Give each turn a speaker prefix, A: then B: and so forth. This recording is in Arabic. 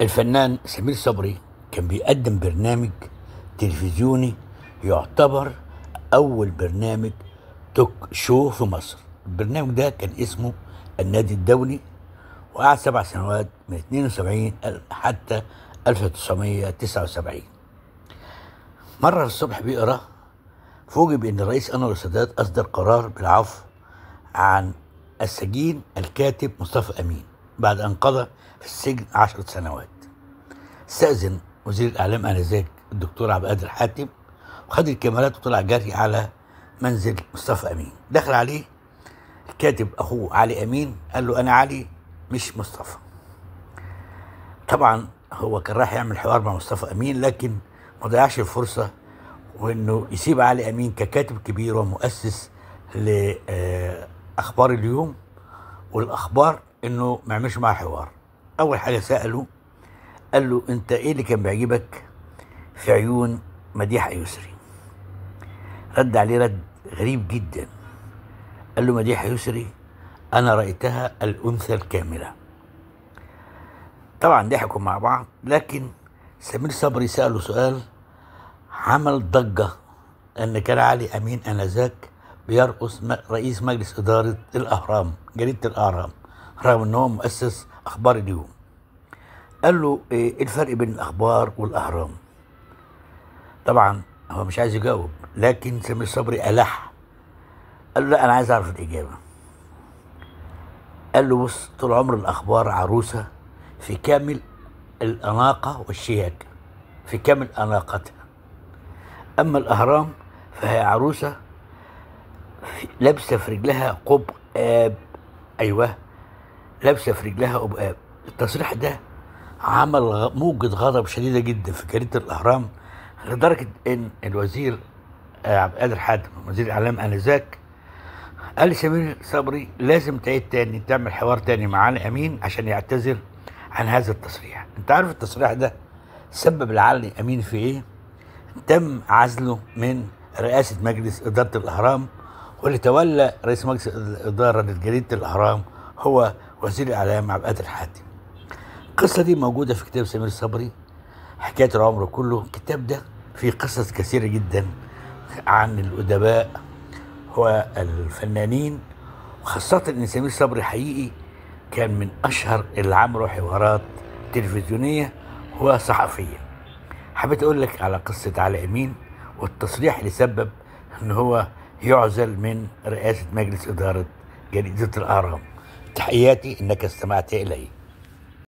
A: الفنان سمير صبري كان بيقدم برنامج تلفزيوني يعتبر أول برنامج توك شو في مصر. البرنامج ده كان اسمه النادي الدولي، وقعد 7 سنوات من 72 حتى 1979. مرة الصبح بيقرأ فوجئ بأن الرئيس أنور السادات أصدر قرار بالعفو عن السجين الكاتب مصطفى أمين بعد أن قضى في السجن 10 سنوات. استأذن وزير الإعلام آنذاك الدكتور عبد القادر حاتم وخد الكاميرات وطلع جري على منزل مصطفى أمين. دخل عليه الكاتب أخوه علي أمين، قال له أنا علي مش مصطفى. طبعا هو كان راح يعمل حوار مع مصطفى أمين، لكن ما ضيعش الفرصة وإنه يسيب علي أمين ككاتب كبير ومؤسس لأخبار اليوم والأخبار إنه ما يعملش معاه حوار. أول حاجة سأله قال له أنت إيه اللي كان بيعجبك في عيون مديحة يسري؟ رد عليه رد غريب جدا، قال له مديحة يسري أنا رأيتها الأنثى الكاملة. طبعا ضحكوا مع بعض، لكن سمير صبري سأله سؤال عمل ضجة، أن كان علي أمين آنذاك بيرقص رئيس مجلس إدارة الأهرام، جريدة الأهرام، رغم أنه هو مؤسس أخبار اليوم. قال له إيه الفرق بين الأخبار والأهرام؟ طبعا هو مش عايز يجاوب، لكن سمير صبري ألح، قال له لا أنا عايز أعرف الإجابة. قال له بص، طول عمر الأخبار عروسة في كامل الأناقة والشياكة، في كامل أناقتها، أما الأهرام فهي عروسة لابسة في رجلها قبقاب. أيوه، لابسة في رجلها قبقاب. التصريح ده عمل موجة غضب شديدة جدا في جريدة الأهرام، لدرجة إن الوزير عبد القادر حاتم وزير الإعلام آنذاك قال لسمير صبري لازم تعيد تاني، تعمل حوار تاني مع علي أمين عشان يعتذر عن هذا التصريح. أنت عارف التصريح ده سبب لعلي أمين في إيه؟ تم عزله من رئاسة مجلس إدارة الأهرام، واللي تولى رئيس مجلس الإدارة لجريدة الأهرام هو وزير الإعلام عبد القادر حاتم. القصة دي موجودة في كتاب سمير صبري حكاية العمر كله. الكتاب ده فيه قصص كثيرة جدا عن الأدباء والفنانين، وخاصة إن سمير صبري حقيقي كان من أشهر اللي عملوا حوارات تلفزيونية وصحفية. حبيت أقول لك على قصة علي أمين والتصريح اللي سبب إن هو يعزل من رئاسة مجلس إدارة جريدة الأهرام. تحياتي إنك استمعت إلي.